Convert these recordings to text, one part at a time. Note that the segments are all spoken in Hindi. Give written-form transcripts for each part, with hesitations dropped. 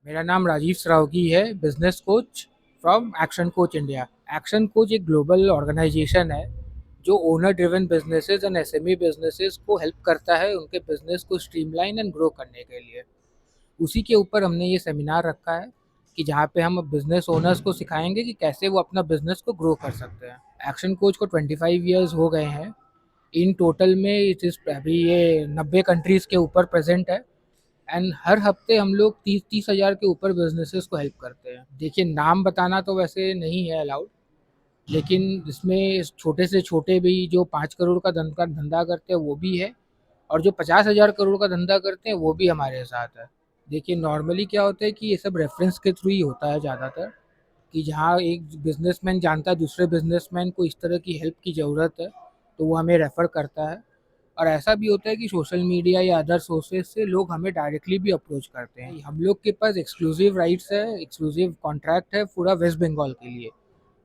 मेरा नाम राजीव सरावगी है, business coach from action coach India. Action coach एक ग्लोबल ऑर्गेनाइजेशन है जो owner driven businesses and SME businesses को हेल्प करता है उनके बिजनेस को स्ट्रीमलाइन एंड ग्रो करने के लिए। उसी के ऊपर हमने ये सेमिनार रखा है कि जहाँ पे हम बिजनेस ओनर्स को सिखाएंगे कि कैसे वो अपना बिजनेस को ग्रो कर सकते हैं। एक्शन कोच को 25 ईयर्स हो गए हैं। इन टोटल में इट इज़ अभी ये 90 कंट्रीज़ के ऊपर प्रेजेंट है। एंड हर हफ्ते हम लोग 30-30 हज़ार के ऊपर बिजनेसेस को हेल्प करते हैं। देखिए, नाम बताना तो वैसे नहीं है अलाउड, लेकिन इसमें छोटे से छोटे भी जो 5 करोड़ का धंधा करते हैं वो भी है, और जो 50,000 करोड़ का धंधा करते हैं वो भी हमारे साथ है। देखिए, नॉर्मली क्या होता है कि ये सब रेफरेंस के थ्रू ही होता है ज़्यादातर, कि जहाँ एक बिजनेसमैन जानता है दूसरे बिजनेसमैन को इस तरह की हेल्प की ज़रूरत है, तो वो हमें रेफ़र करता है। और ऐसा भी होता है कि सोशल मीडिया या अदर सोर्सेज से लोग हमें डायरेक्टली भी अप्रोच करते हैं। हम लोग के पास एक्सक्लूसिव राइट्स है, एक्सक्लूसिव कॉन्ट्रैक्ट है पूरा वेस्ट बंगाल के लिए।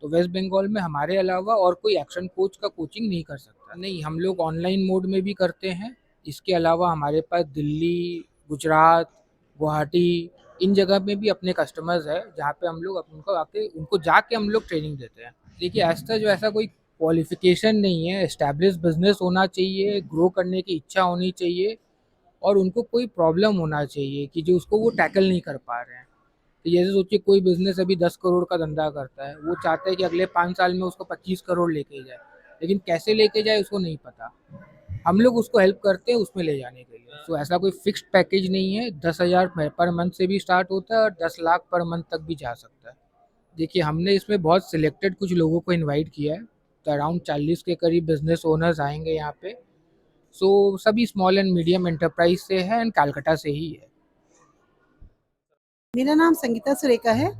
तो वेस्ट बंगाल में हमारे अलावा और कोई एक्शन कोच का कोचिंग नहीं कर सकता। नहीं, हम लोग ऑनलाइन मोड में भी करते हैं। इसके अलावा हमारे पास दिल्ली, गुजरात, गुवाहाटी, इन जगह में भी अपने कस्टमर्स है जहाँ पे हम लोग उनको आके उनको जाके हम लोग ट्रेनिंग देते हैं। देखिए, ऐसा जो ऐसा कोई क्वालिफिकेशन नहीं है, एस्टैब्लिश बिजनेस होना चाहिए, ग्रो करने की इच्छा होनी चाहिए, और उनको कोई प्रॉब्लम होना चाहिए कि जो उसको वो टैकल नहीं कर पा रहे हैं। तो जैसे सोचिए, कोई बिजनेस अभी 10 करोड़ का धंधा करता है, वो चाहता है कि अगले 5 साल में उसको 25 करोड़ लेके जाए, लेकिन कैसे लेके जाए उसको नहीं पता। हम लोग उसको हेल्प करते हैं उसमें ले जाने के लिए। तो ऐसा कोई फिक्स्ड पैकेज नहीं है, 10,000 पर मंथ से भी स्टार्ट होता है और 10 लाख पर मंथ तक भी जा सकता है। देखिए, हमने इसमें बहुत सिलेक्टेड कुछ लोगों को इनवाइट किया है, तो अराउंड 40 के करीब बिजनेस ओनर्स आएंगे यहाँ पे। सो सभी स्मॉल एंड मीडियम एंटरप्राइज से है एंड कलकत्ता से ही है। मेरा नाम संगीता सुरेखा है।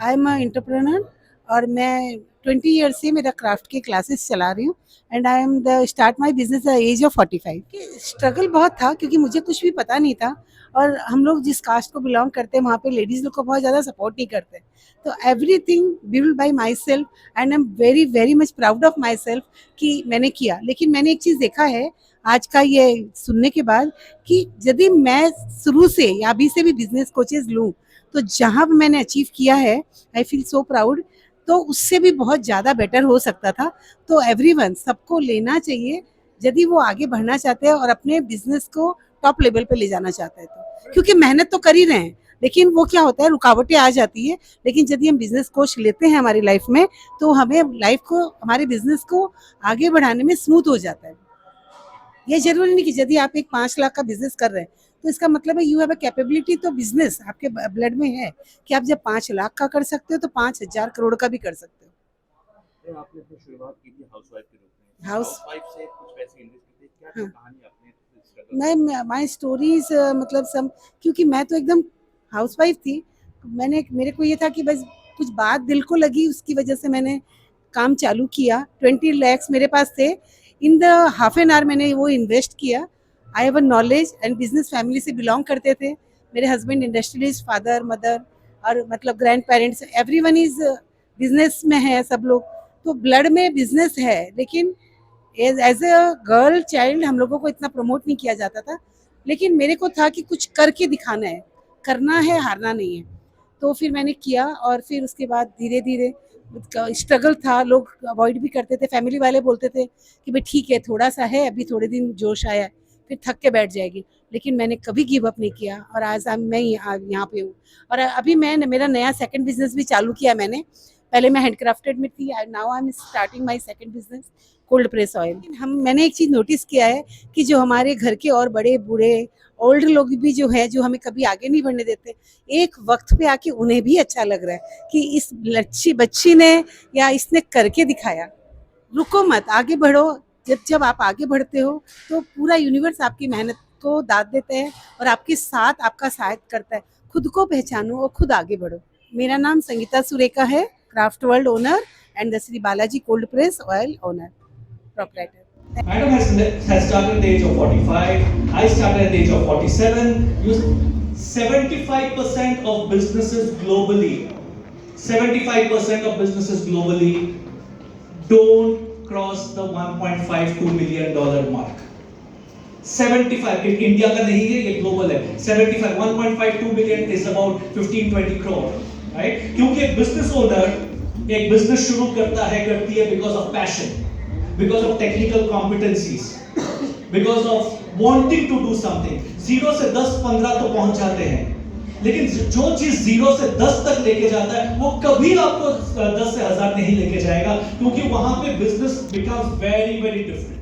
आई एम एंटरप्रेन्योर और मैं 20 ईयर से मेरा क्राफ्ट के क्लासेस चला रही हूँ and I am the start my business the age of 45। Struggle बहुत था क्योंकि मुझे कुछ भी पता नहीं था, और हम लोग जिस कास्ट को बिलोंग करते हैं वहाँ पे लेडीज़ लोग को बहुत ज़्यादा सपोर्ट नहीं करते। तो everything build by my self and I am very very much proud of my self कि मैंने किया। लेकिन मैंने एक चीज़ देखा है आज का ये सुनने के बाद, कि यदि मैं शुरू से या अभी से भी बिजनेस कोचेज लूँ तो जहाँ भी मैंने अचीव किया है आई फील सो प्राउड, तो उससे भी बहुत ज़्यादा बेटर हो सकता था। तो एवरीवन सबको लेना चाहिए यदि वो आगे बढ़ना चाहते हैं और अपने बिजनेस को टॉप लेवल पे ले जाना चाहते हैं, तो क्योंकि मेहनत तो कर ही रहे हैं, लेकिन वो क्या होता है रुकावटें आ जाती है। लेकिन यदि हम बिजनेस कोच लेते हैं हमारी लाइफ में, तो हमें लाइफ को हमारे बिजनेस को आगे बढ़ाने में स्मूथ हो जाता है। ये जरूरी नहीं कि यदि आप एक 5 लाख का बिजनेस कर रहे हैं तो इसका मतलब है यू हैव अ कैपेबिलिटी, तो बिजनेस आपके ब्लड में है कि आप जब 5 लाख का कर सकते हो तो 5,000 करोड़ का भी कर सकते हो। आपने अपनी शुरुआत की थी हाउसवाइफ के रूप में, हाउस हाउसवाइफ से कुछ पैसे इन्वेस्ट किए थे, क्या क्या हाँ, कहानी आपने स्ट्रगल मैं माई स्टोरीज मतलब सब, क्योंकि मैं तो एकदम हाउसवाइफ थी। मैंने मेरे को ये था कि बस कुछ बात दिल को लगी, उसकी वजह से मैंने काम चालू किया। 20 lakhs मेरे पास थे। In the half an hour मैंने वो इन्वेस्ट किया। I have a knowledge and business family से बिलोंग करते थे। मेरे हस्बैंड इंडस्ट्रियलिस्ट, फादर मदर और मतलब grand parents every one is business में है सब लोग। तो ब्लड में बिजनेस है, लेकिन एज अ गर्ल चाइल्ड हम लोगों को इतना प्रमोट नहीं किया जाता था। लेकिन मेरे को था कि कुछ करके दिखाना है, करना है, हारना नहीं है। तो फिर मैंने किया और फिर उसके बाद धीरे धीरे स्ट्रगल था, लोग अवॉइड भी करते थे, फैमिली वाले बोलते थे कि भाई ठीक है थोड़ा सा है, अभी थोड़े दिन जोश आया है फिर थक के बैठ जाएगी। लेकिन मैंने कभी गिव अप नहीं किया और आज मैं यहाँ पे हूँ। और अभी मैं मेरा नया सेकंड बिजनेस भी चालू किया मैंने। पहले मैं हैंडक्राफ्टेड में थी, now I am starting my second business, cold press oil. हम मैंने एक चीज़ नोटिस किया है कि जो हमारे घर के और बड़े बूढ़े ओल्ड लोग भी जो है, जो हमें कभी आगे नहीं बढ़ने देते, एक वक्त पे आके उन्हें भी अच्छा लग रहा है कि इस लच्छी बच्ची ने या इसने करके दिखाया। रुको मत, आगे बढ़ो। जब जब आप आगे बढ़ते हो तो पूरा यूनिवर्स आपकी मेहनत को दाद देते हैं और आपके साथ आपका सहायता करता है। खुद को पहचानो और खुद आगे बढ़ो। मेरा नाम संगीता सुरेखा है, craft world owner and the Shri Balaji cold press oil owner proprietor. Madam has started at the age of 45. I started at the age of 47. 75% of businesses globally, 75% of businesses globally don't cross the $1.52 million mark. 75, India का नहीं है, ये ग्लोबल है। 75, 1.52 billion is about 15-20 crore, right? क्योंकि एक बिजनेस ओनर एक बिजनेस शुरू करती है because of passion, because of technical competencies, because of wanting to do something. 0 से 10-15 तो पहुंच जाते हैं, लेकिन जो चीज 0 से 10 तक लेके जाता है वो कभी आपको 10 से 1000 नहीं लेके जाएगा, क्योंकि वहां पे business becomes very very different.